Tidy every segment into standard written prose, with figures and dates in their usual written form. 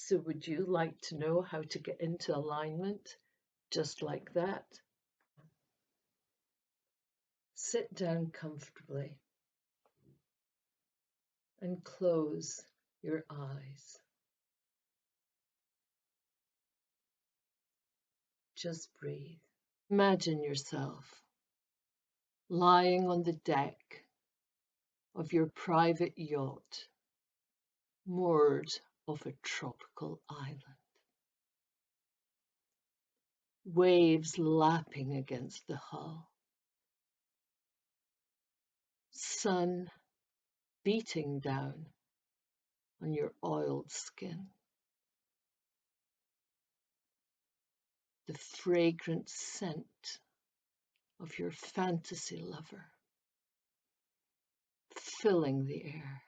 So would you like to know how to get into alignment just like that? Sit down comfortably and close your eyes. Just breathe. Imagine yourself lying on the deck of your private yacht, moored off a tropical island. Waves lapping against the hull. Sun beating down on your oiled skin. The fragrant scent of your fantasy lover filling the air.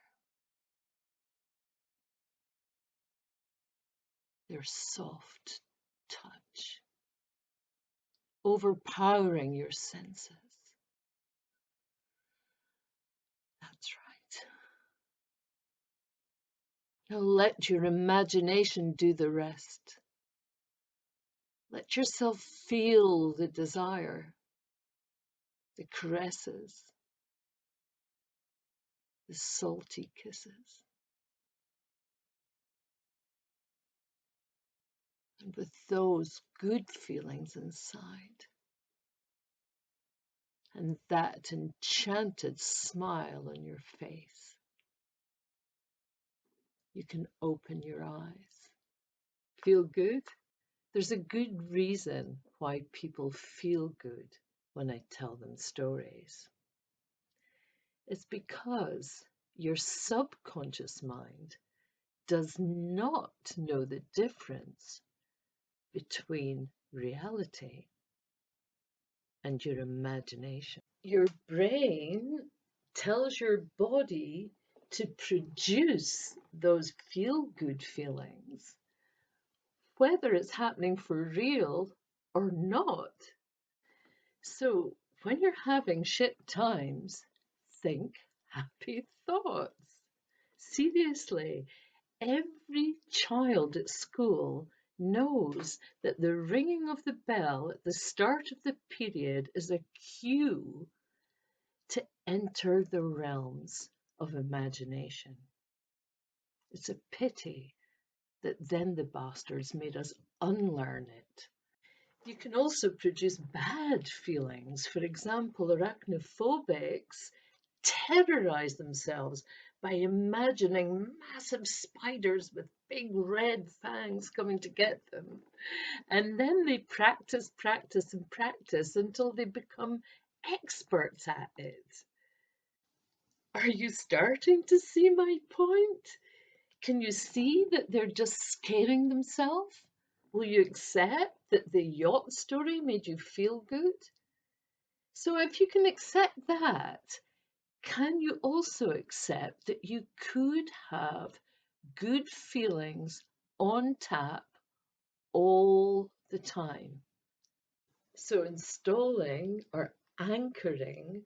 Their soft touch overpowering your senses. That's right. Now let your imagination do the rest. Let yourself feel the desire, the caresses, the salty kisses. And with those good feelings inside, and that enchanted smile on your face, you can open your eyes. Feel good? There's a good reason why people feel good when I tell them stories. It's because your subconscious mind does not know the difference between reality and your imagination. Your brain tells your body to produce those feel-good feelings, whether it's happening for real or not. So when you're having shit times, think happy thoughts. Seriously, every child at school knows that the ringing of the bell at the start of the period is a cue to enter the realms of imagination. It's a pity that then the bastards made us unlearn it. You can also produce bad feelings. For example, arachnophobics terrorize themselves by imagining massive spiders with big red fangs coming to get them. And then they practice, practice, and practice until they become experts at it. Are you starting to see my point? Can you see that they're just scaring themselves? Will you accept that the yacht story made you feel good? So if you can accept that, can you also accept that you could have good feelings on tap all the time? So installing or anchoring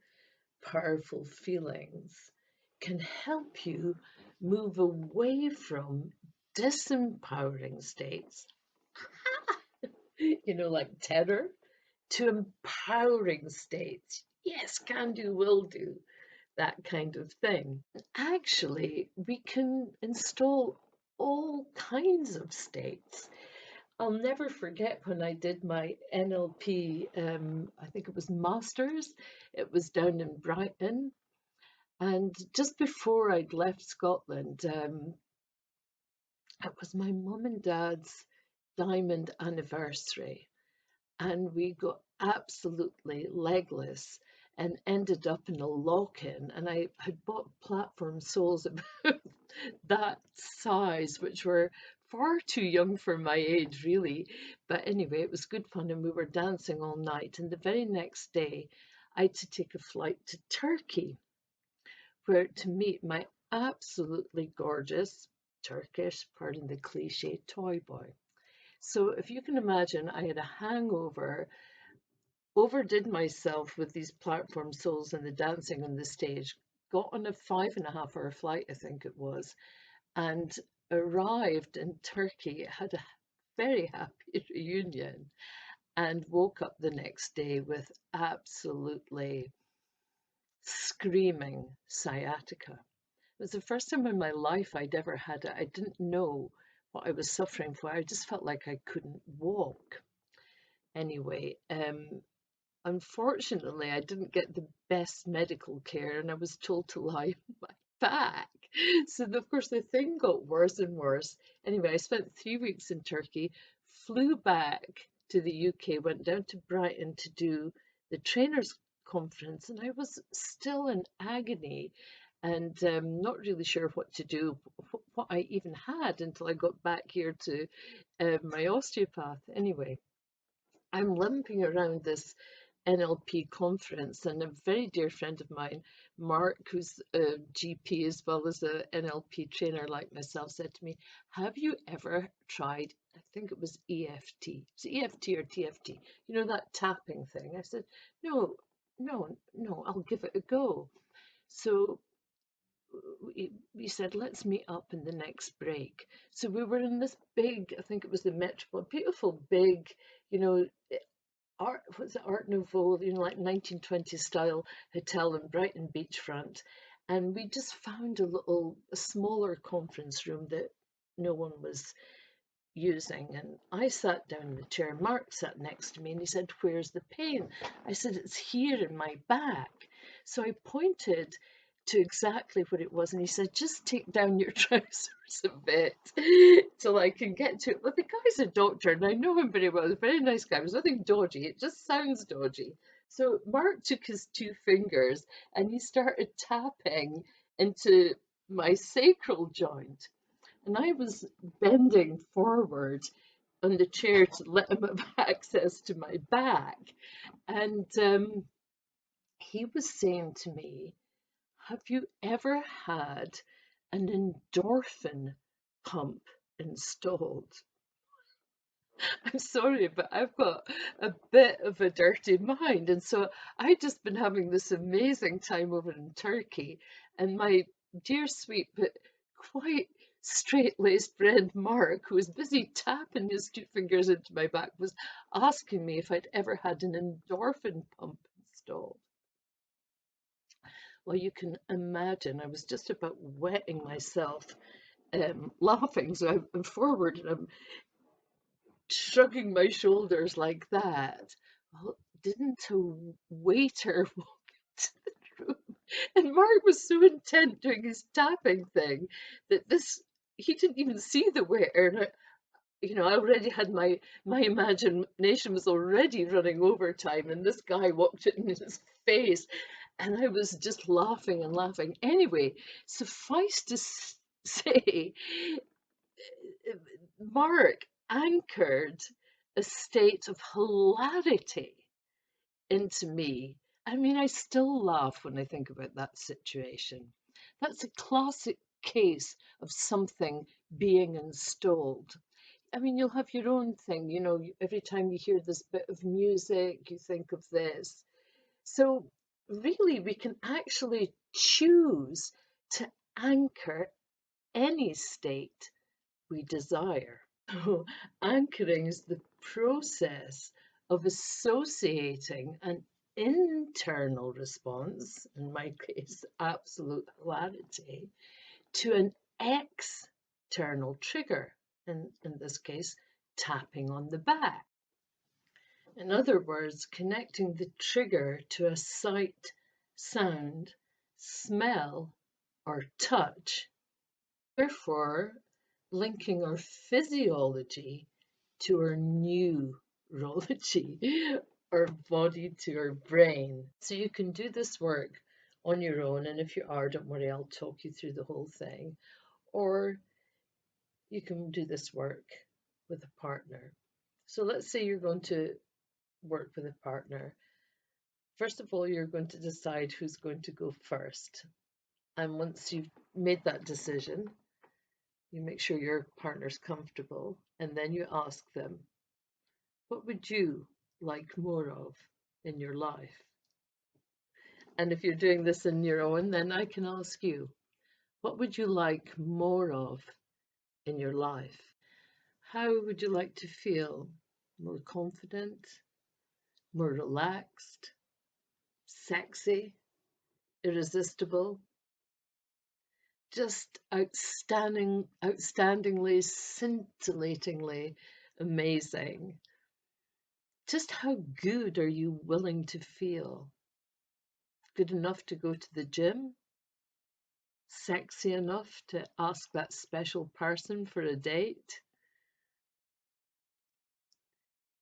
powerful feelings can help you move away from disempowering states, like terror, to empowering states. Yes, can do, will do, that kind of thing. Actually, we can install all kinds of states. I'll never forget when I did my NLP, I think it was Masters. It was down in Brighton. And just before I'd left Scotland, it was my mum and dad's diamond anniversary. And we got absolutely legless and ended up in a lock-in. And I had bought platform soles about that size, which were far too young for my age, really. But anyway, it was good fun, and we were dancing all night. And the very next day, I had to take a flight to Turkey, where to meet my absolutely gorgeous Turkish, pardon the cliche, toy boy. So if you can imagine, I had a hangover, overdid myself with these platform soles and the dancing on the stage, got on a 5.5 hour flight, I think it was, and arrived in Turkey, had a very happy reunion, and woke up the next day with absolutely screaming sciatica. It was the first time in my life I'd ever had it. I didn't know what I was suffering for. I just felt like I couldn't walk. Anyway, unfortunately, I didn't get the best medical care and I was told to lie on my back. So, of course, the thing got worse and worse. Anyway, I spent 3 weeks in Turkey, flew back to the UK, went down to Brighton to do the trainers conference, and I was still in agony and not really sure what to do, what I even had until I got back here to my osteopath. Anyway, I'm limping around this NLP conference, and a very dear friend of mine, Mark, who's a GP as well as a NLP trainer like myself, said to me, "Have you ever tried?" I think it was EFT. It's EFT or TFT. You know, that tapping thing. I said, "No, no, I'll give it a go." So we said, let's meet up in the next break. So we were in this big, I think it was the Metropole, beautiful big, you know, art, what's it, Art Nouveau, you know, like 1920s style hotel in Brighton beachfront. And we just found a smaller conference room that no one was using. And I sat down in the chair. Mark sat next to me and he said, "Where's the pain?" I said, "It's here in my back." So I pointed to exactly what it was and he said, "Just take down your trousers a bit till I can get to it." Well, the guy's a doctor and I know him very well. He's a very nice guy. It was nothing dodgy. It just sounds dodgy. So Mark took his 2 fingers and he started tapping into my sacral joint. And I was bending forward on the chair to let him have access to my back. And he was saying to me, "Have you ever had an endorphin pump installed?" I'm sorry, but I've got a bit of a dirty mind. And so I'd just been having this amazing time over in Turkey. And my dear sweet, but quite straight-laced friend Mark, who was busy tapping his 2 fingers into my back, was asking me if I'd ever had an endorphin pump installed. Well, you can imagine I was just about wetting myself laughing. So I'm forward and I'm shrugging my shoulders like that. Well, didn't a waiter walk into the room? And Mark was so intent doing his tapping thing that he didn't even see the waiter. And I already had my imagination was already running overtime, and this guy walked in his face, and I was just laughing and laughing. Anyway, suffice to say, Mark anchored a state of hilarity into me. I mean, I still laugh when I think about that situation. That's a classic case of something being installed. I mean, you'll have your own thing, every time you hear this bit of music, you think of this. So, really, we can actually choose to anchor any state we desire. So, anchoring is the process of associating an internal response, in my case, absolute hilarity, to an external trigger, in this case, tapping on the back. In other words, connecting the trigger to a sight, sound, smell, or touch. Therefore, linking our physiology to our neurology, our body to our brain. So you can do this work on your own, and if you are, don't worry, I'll talk you through the whole thing. Or you can do this work with a partner. So let's say you're going to work with a partner. First of all, you're going to decide who's going to go first. And once you've made that decision, you make sure your partner's comfortable, and then you ask them, what would you like more of in your life? And if you're doing this in your own, then I can ask you, what would you like more of in your life. How would you like to feel? More confident, more relaxed, sexy, irresistible, just outstandingly, scintillatingly amazing? Just how good are you willing to feel? Good enough to go to the gym? Sexy enough to ask that special person for a date?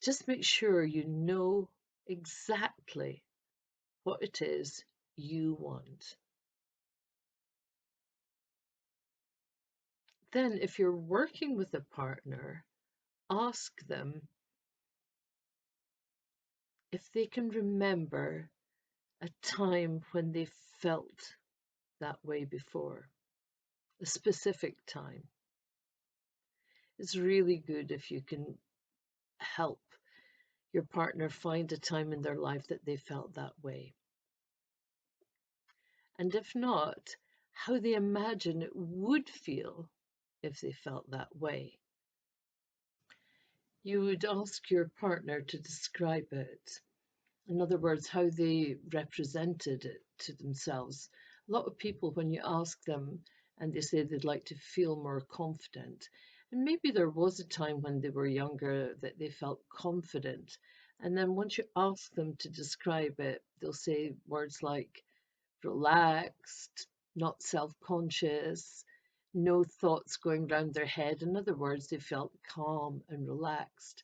Just make sure you know exactly what it is you want. Then, if you're working with a partner, ask them if they can remember a time when they felt that way before, a specific time. It's really good if you can help your partner find a time in their life that they felt that way. And if not, how they imagine it would feel if they felt that way. You would ask your partner to describe it. In other words, how they represented it to themselves. A lot of people, when you ask them and they say they'd like to feel more confident, and maybe there was a time when they were younger that they felt confident, and then once you ask them to describe it, they'll say words like relaxed, not self-conscious, no thoughts going round their head. In other words, they felt calm and relaxed.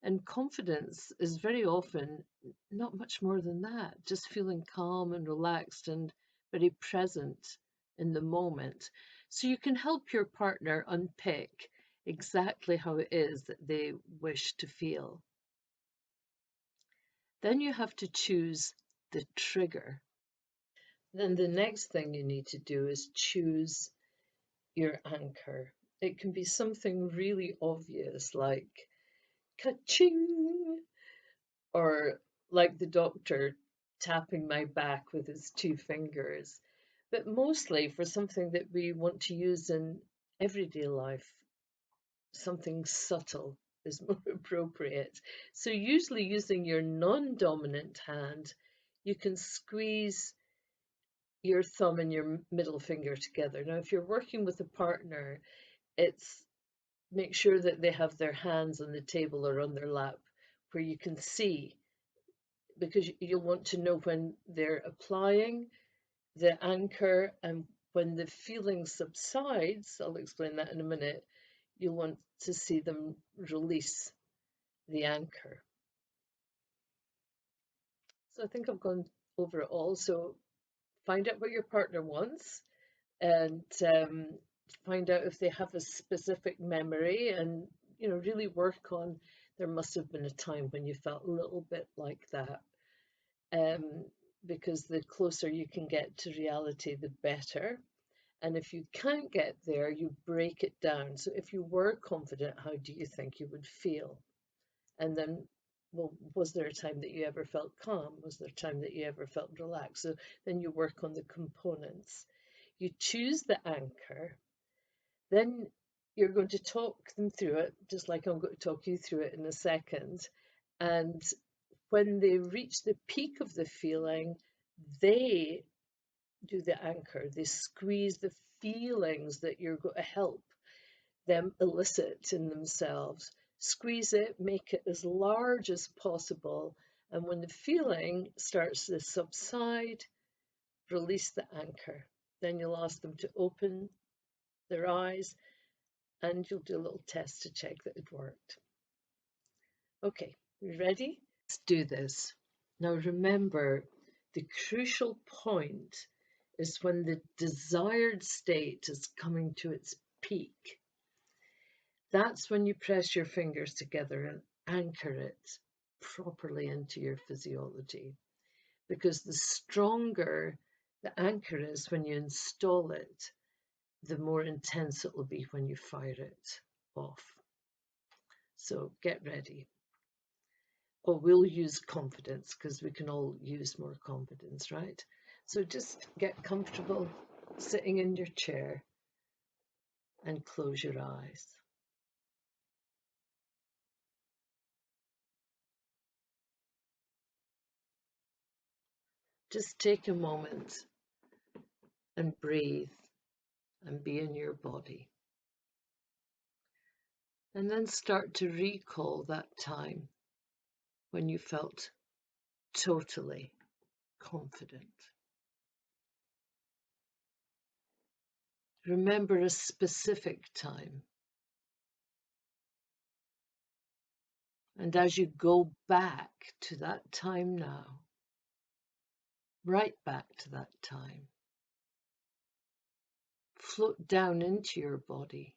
And confidence is very often not much more than that, just feeling calm and relaxed and very present in the moment. So you can help your partner unpick exactly how it is that they wish to feel. Then you have to choose the trigger. Then the next thing you need to do is choose your anchor. It can be something really obvious like ka-ching, or like the doctor tapping my back with his two fingers. But mostly for something that we want to use in everyday life, something subtle is more appropriate. So usually using your non-dominant hand, you can squeeze your thumb and your middle finger together. Now, if you're working with a partner, it's make sure that they have their hands on the table or on their lap where you can see, because you'll want to know when they're applying the anchor, and when the feeling subsides, I'll explain that in a minute, you'll want to see them release the anchor. So I think I've gone over it all. So find out what your partner wants, and find out if they have a specific memory, and really work on, there must have been a time when you felt a little bit like that, um, because the closer you can get to reality, the better. And if you can't get there, you break it down. So if you were confident, how do you think you would feel? And then, well, was there a time that you ever felt calm? Was there a time that you ever felt relaxed? So then you work on the components. You choose the anchor, then you're going to talk them through it, just like I'm going to talk you through it in a second. And when they reach the peak of the feeling, they do the anchor. They squeeze the feelings that you're going to help them elicit in themselves. Squeeze it, make it as large as possible. And when the feeling starts to subside, release the anchor. Then you'll ask them to open their eyes, and you'll do a little test to check that it worked. Okay, you ready? Let's do this. Now remember, the crucial point is when the desired state is coming to its peak. That's when you press your fingers together and anchor it properly into your physiology. Because the stronger the anchor is when you install it, the more intense it will be when you fire it off. So get ready. Or we'll use confidence, because we can all use more confidence, right? So just get comfortable sitting in your chair. and close your eyes. Just take a moment and breathe and be in your body. And then start to recall that time when you felt totally confident. Remember a specific time. And as you go back to that time now, right back to that time, float down into your body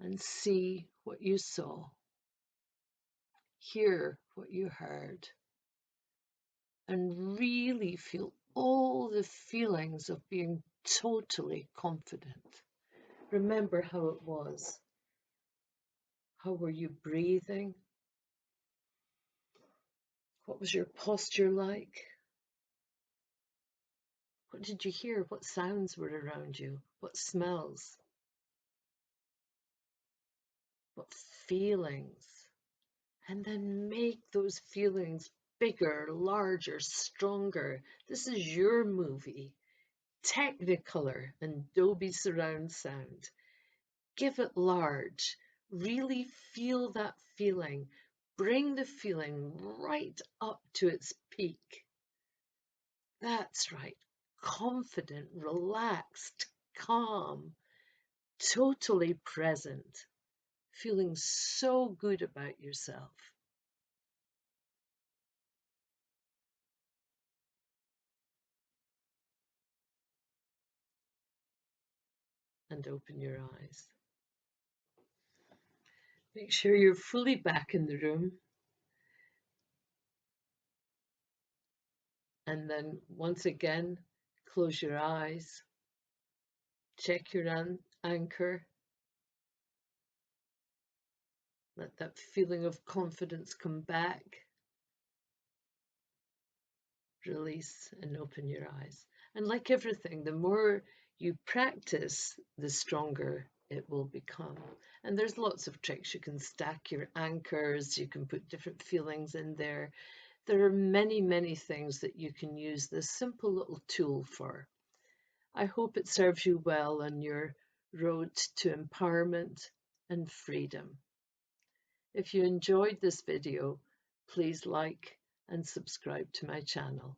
and see what you saw, hear what you heard, and really feel all the feelings of being totally confident. Remember how it was. How were you breathing? What was your posture like? What did you hear? What sounds were around you? What smells? What feelings? And then make those feelings bigger, larger, stronger. This is your movie. Technicolor and Dolby surround sound. Give it large. Really feel that feeling. Bring the feeling right up to its peak. That's right. Confident, relaxed, calm, totally present, feeling so good about yourself. And open your eyes. Make sure you're fully back in the room. And then once again, close your eyes. Check your anchor. Let that feeling of confidence come back. Release and open your eyes. And like everything, the more you practice, the stronger it will become. And there's lots of tricks. You can stack your anchors, you can put different feelings in there. There are many, many things that you can use this simple little tool for. I hope it serves you well on your road to empowerment and freedom. If you enjoyed this video, please like and subscribe to my channel.